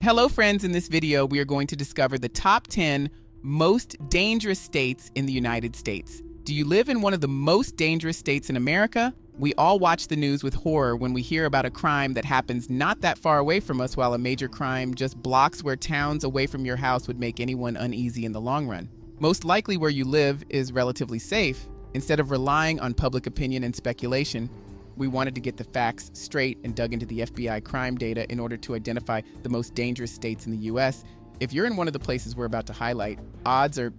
Hello friends, in this video we are going to discover the top 10 most dangerous states in the United States. Do you live in one of the most dangerous states in America? We all watch the news with horror when we hear about a crime that happens not that far away from us, while a major crime just blocks where towns away from your house would make anyone uneasy in the long run. Most likely where you live is relatively safe. Instead of relying on public opinion and speculation, we wanted to get the facts straight and dug into the FBI crime data in order to identify the most dangerous states in the US. If you're in one of the places we're about to highlight, odds are,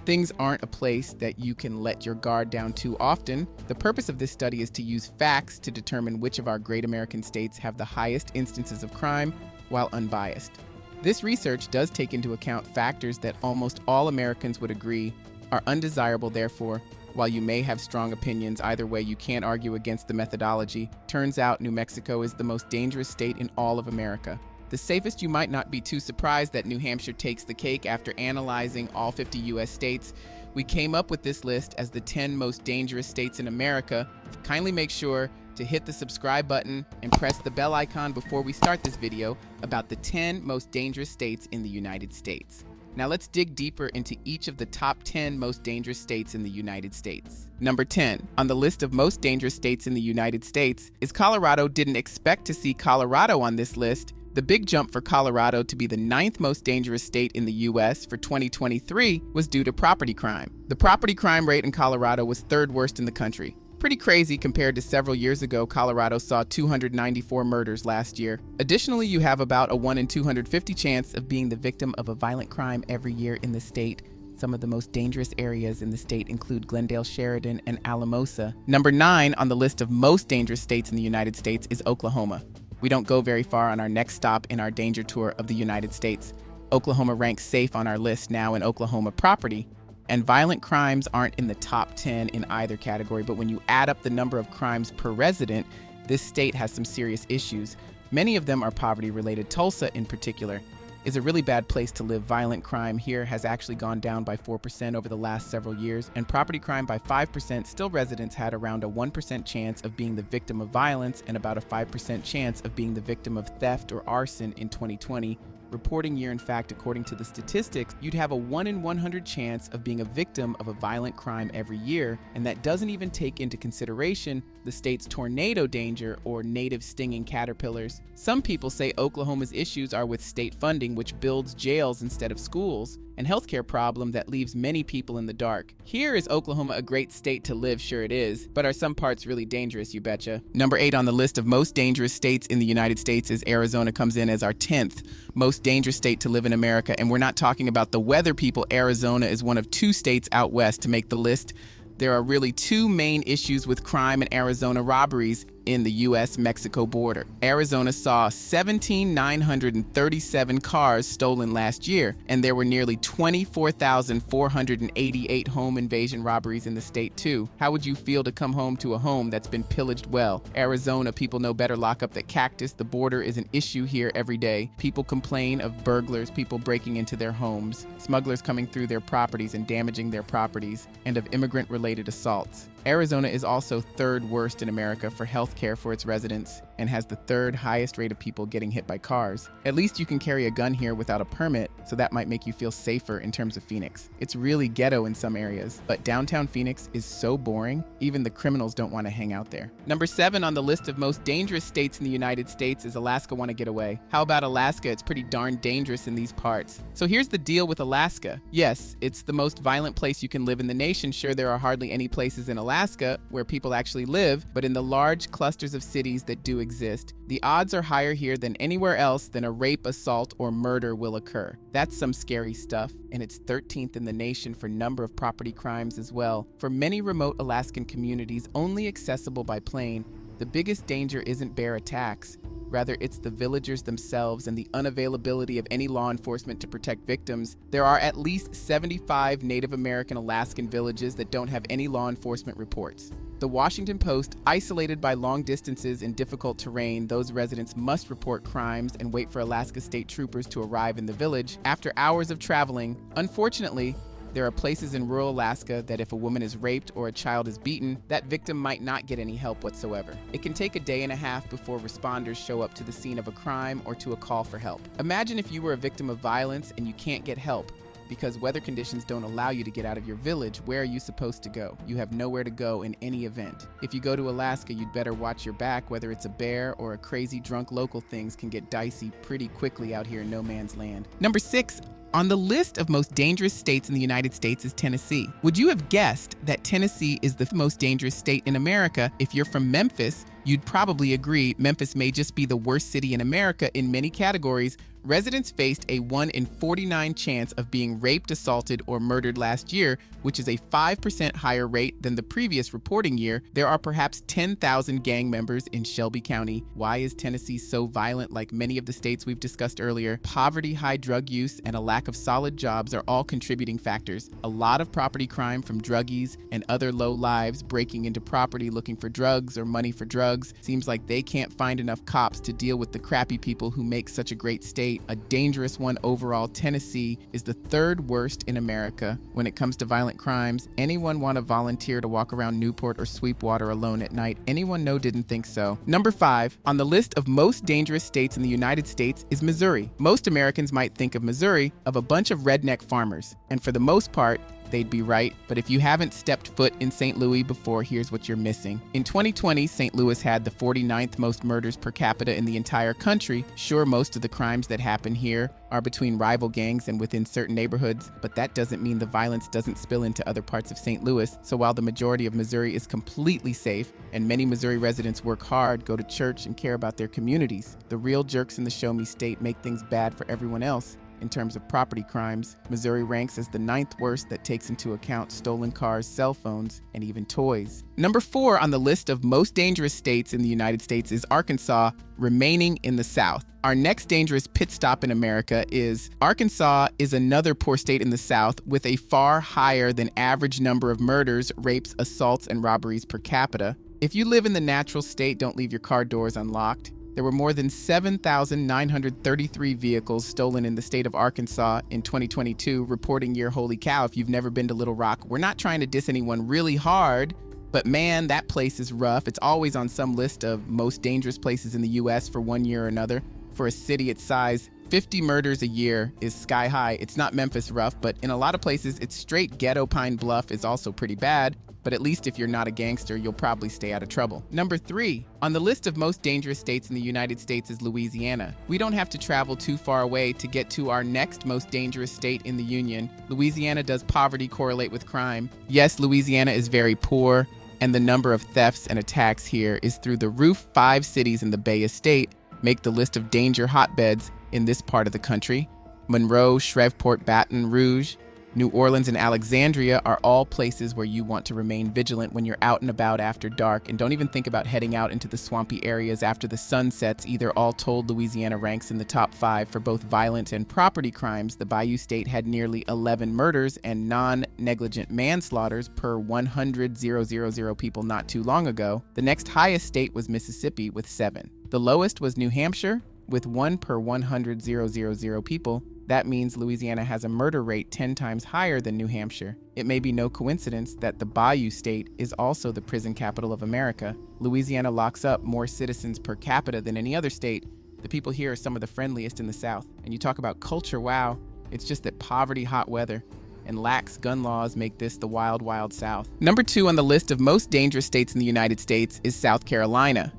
things aren't a place that you can let your guard down too often. The purpose of this study is to use facts to determine which of our great American states have the highest instances of crime while unbiased. This research does take into account factors that almost all Americans would agree are undesirable. Therefore, while you may have strong opinions either way, you can't argue against the methodology. Turns out New Mexico is the most dangerous state in all of America. The safest, you might not be too surprised that New Hampshire takes the cake. After analyzing all 50 US states, we came up with this list as the 10 most dangerous states in America. Kindly make sure to hit the subscribe button and press the bell icon before we start this video about the 10 most dangerous states in the United States. Now let's dig deeper into each of the top 10 most dangerous states in the United States. Number 10 on the list of most dangerous states in the United States is Colorado. Didn't expect to see Colorado on this list. The big jump for Colorado to be the 9th most dangerous state in the US for 2023 was due to property crime. The property crime rate in Colorado was 3rd worst in the country. Pretty crazy compared to several years ago. Colorado saw 294 murders last year. Additionally, you have about a 1 in 250 chance of being the victim of a violent crime every year in the state. Some of the most dangerous areas in the state include Glendale, Sheridan, and Alamosa. Number 9 on the list of most dangerous states in the United States is Oklahoma. We don't go very far on our next stop in our danger tour of the United States. Oklahoma ranks safe on our list now in Oklahoma property. And violent crimes aren't in the top 10 in either category, but when you add up the number of crimes per resident, this state has some serious issues. Many of them are poverty-related. Tulsa, in particular, is a really bad place to live. Violent crime here has actually gone down by 4% over the last several years, and property crime by 5%. Still, residents had around a 1% chance of being the victim of violence and about a 5% chance of being the victim of theft or arson in 2020. Reporting year. In fact, according to the statistics, you'd have a 1 in 100 chance of being a victim of a violent crime every year, and that doesn't even take into consideration the state's tornado danger or native stinging caterpillars. Some people say Oklahoma's issues are with state funding, which builds jails instead of schools, and healthcare problem that leaves many people in the dark. Here, is Oklahoma a great state to live? Sure it is, but are some parts really dangerous? You betcha. Number 8 on the list of most dangerous states in the United States is Arizona. Comes in as our 10th most dangerous state to live in America, and we're not talking about the weather, people. Arizona is one of 2 states out west to make the list. There are really 2 main issues with crime in Arizona: robberies in the US-Mexico border. Arizona saw 17,937 cars stolen last year, and there were nearly 24,488 home invasion robberies in the state too. How would you feel to come home to a home that's been pillaged? Well, Arizona people know better. Lock up that cactus. The border is an issue here every day. People complain of burglars, people breaking into their homes, smugglers coming through their properties and damaging their properties, and of immigrant-related assaults. Arizona is also 3rd worst in America for health care for its residents and has the 3rd highest rate of people getting hit by cars. At least you can carry a gun here without a permit, so that might make you feel safer in terms of Phoenix. It's really ghetto in some areas, but downtown Phoenix is so boring, even the criminals don't want to hang out there. Number 7 on the list of most dangerous states in the United States is Alaska. Want to get away? How about Alaska? It's pretty darn dangerous in these parts. So here's the deal with Alaska. Yes, it's the most violent place you can live in the nation. Sure, there are hardly any places in Alaska where people actually live, but in the large clusters of cities that do exist, the odds are higher here than anywhere else than a rape, assault, or murder will occur. That's some scary stuff, and it's 13th in the nation for number of property crimes as well. For many remote Alaskan communities only accessible by plane, the biggest danger isn't bear attacks. Rather, it's the villagers themselves and the unavailability of any law enforcement to protect victims. There are at least 75 Native American Alaskan villages that don't have any law enforcement reports. The Washington Post, isolated by long distances in difficult terrain, those residents must report crimes and wait for Alaska State Troopers to arrive in the village. After hours of traveling, unfortunately, There are places in rural Alaska that if a woman is raped or a child is beaten, that victim might not get any help whatsoever. It can take a day and a half before responders show up to the scene of a crime or to a call for help. Imagine if you were a victim of violence and you can't get help because weather conditions don't allow you to get out of your village. Where are you supposed to go? You have nowhere to go in any event. If you go to Alaska, you'd better watch your back. Whether it's a bear or a crazy drunk local, things can get dicey pretty quickly out here in no man's land. Number 6 on the list of most dangerous states in the United States is Tennessee. Would you have guessed that Tennessee is the most dangerous state in America? If you're from Memphis, you'd probably agree Memphis may just be the worst city in America in many categories. Residents faced a 1 in 49 chance of being raped, assaulted, or murdered last year, which is a 5% higher rate than the previous reporting year. There are perhaps 10,000 gang members in Shelby County. Why is Tennessee so violent? Like many of the states we've discussed earlier, poverty, high drug use, and a lack of solid jobs are all contributing factors. A lot of property crime from druggies and other low lives breaking into property looking for drugs or money for drugs. Seems like they can't find enough cops to deal with the crappy people who make such a great state. A dangerous one overall. Tennessee is the 3rd worst in America when it comes to violent crimes. Anyone want to volunteer to walk around Newport or Sweetwater alone at night? Anyone know? Didn't think so. Number 5 on the list of most dangerous states in the United States is Missouri. Most Americans might think of Missouri of a bunch of redneck farmers, and for the most part, they'd be right. But if you haven't stepped foot in St. Louis before, here's what you're missing. In 2020, St. Louis had the 49th most murders per capita in the entire country. Sure, most of the crimes that happen here are between rival gangs and within certain neighborhoods, but that doesn't mean the violence doesn't spill into other parts of St. Louis. So while the majority of Missouri is completely safe, and many Missouri residents work hard, go to church, and care about their communities, the real jerks in the show me state make things bad for everyone else. In terms of property crimes, Missouri ranks as the 9th worst that takes into account stolen cars, cell phones, and even toys. Number 4 on the list of most dangerous states in the United States is Arkansas, remaining in the South. Our next dangerous pit stop in America is Arkansas is another poor state in the South with a far higher than average number of murders, rapes, assaults, and robberies per capita. If you live in the natural state, don't leave your car doors unlocked. There were more than 7,933 vehicles stolen in the state of Arkansas in 2022, reporting year. Holy cow, if you've never been to Little Rock, we're not trying to diss anyone really hard, but man, that place is rough. It's always on some list of most dangerous places in the U.S. for one year or another. For a city its size, 50 murders a year is sky high. It's not Memphis rough, but in a lot of places, it's straight ghetto. Pine Bluff is also pretty bad. But at least if you're not a gangster, you'll probably stay out of trouble. Number 3 on the list of most dangerous states in the United States is Louisiana. We don't have to travel too far away to get to our next most dangerous state in the Union. Louisiana. Does poverty correlate with crime? Yes, Louisiana is very poor, and the number of thefts and attacks here is through the roof. 5 cities in the Bay Estate make the list of danger hotbeds in this part of the country. Monroe, Shreveport, Baton Rouge, New Orleans, and Alexandria are all places where you want to remain vigilant when you're out and about after dark, and don't even think about heading out into the swampy areas after the sun sets either. All told, Louisiana ranks in the top 5 for both violent and property crimes. The Bayou State had nearly 11 murders and non-negligent manslaughters per 100,000 people not too long ago. The next highest state was Mississippi with 7. The lowest was New Hampshire with 1 per 100,000 people. That means Louisiana has a murder rate 10 times higher than New Hampshire. It may be no coincidence that the Bayou State is also the prison capital of America. Louisiana locks up more citizens per capita than any other state. The people here are some of the friendliest in the South. And you talk about culture, wow, it's just that poverty, hot weather, and lax gun laws make this the wild, wild South. Number 2 on the list of most dangerous states in the United States is South Carolina.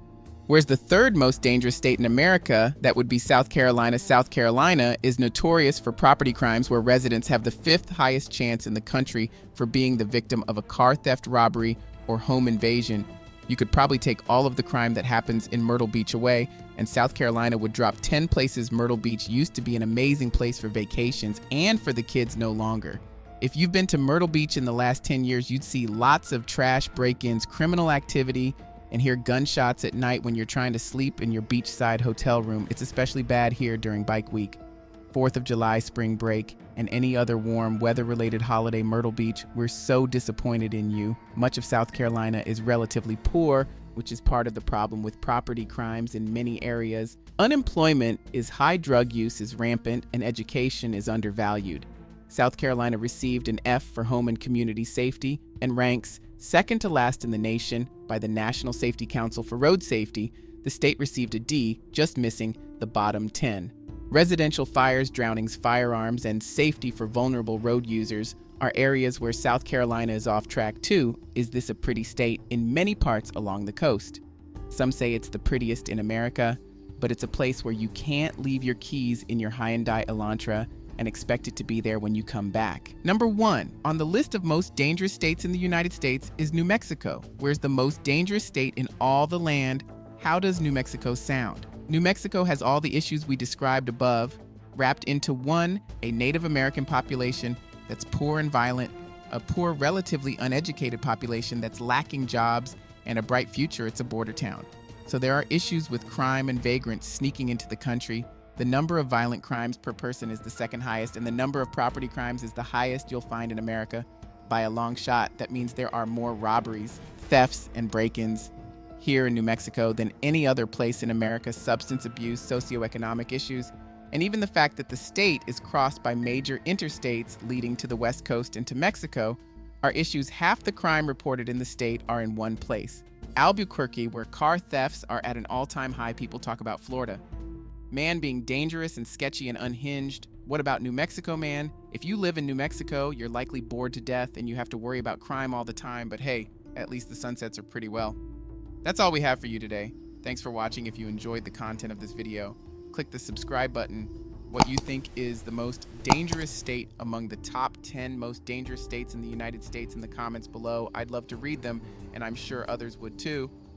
Whereas the 3rd most dangerous state in America, that would be South Carolina. South Carolina is notorious for property crimes, where residents have the 5th highest chance in the country for being the victim of a car theft, robbery, or home invasion. You could probably take all of the crime that happens in Myrtle Beach away, and South Carolina would drop 10 places. Myrtle Beach used to be an amazing place for vacations and for the kids no longer. If you've been to Myrtle Beach in the last 10 years, you'd see lots of trash break-ins, criminal activity, and hear gunshots at night when you're trying to sleep in your beachside hotel room. It's especially bad here during Bike Week, 4th of July, spring break, and any other warm weather-related holiday. Myrtle Beach, we're so disappointed in you. Much of South Carolina is relatively poor, which is part of the problem with property crimes in many areas. Unemployment is high, drug use is rampant, and education is undervalued. South Carolina received an F for home and community safety and ranks second to last in the nation by the National Safety Council for road safety. The state received a D, just missing the bottom 10. Residential fires, drownings, firearms, and safety for vulnerable road users are areas where South Carolina is off track too. Is this a pretty state? In many parts along the coast. Some say it's the prettiest in America, but it's a place where you can't leave your keys in your Hyundai Elantra and expect it to be there when you come back. Number 1 on the list of most dangerous states in the United States is New Mexico. Where's the most dangerous state in all the land? How does New Mexico sound? New Mexico has all the issues we described above, wrapped into one: a Native American population that's poor and violent, a poor, relatively uneducated population that's lacking jobs, and a bright future. It's a border town. So there are issues with crime and vagrants sneaking into the country. The number of violent crimes per person is the second highest, and the number of property crimes is the highest you'll find in America by a long shot. That means there are more robberies, thefts, and break-ins here in New Mexico than any other place in America. Substance abuse, socioeconomic issues, and even the fact that the state is crossed by major interstates leading to the West Coast and to Mexico are issues. Half the crime reported in the state are in one place: Albuquerque, where car thefts are at an all-time high. People talk about Florida man being dangerous and sketchy and unhinged. What about New Mexico, man? If you live in New Mexico, you're likely bored to death and you have to worry about crime all the time, but hey, at least the sunsets are pretty well. That's all we have for you today. Thanks for watching. If you enjoyed the content of this video, click the subscribe button. What you think is the most dangerous state among the top 10 most dangerous states in the United States in the comments below. I'd love to read them, and I'm sure others would too.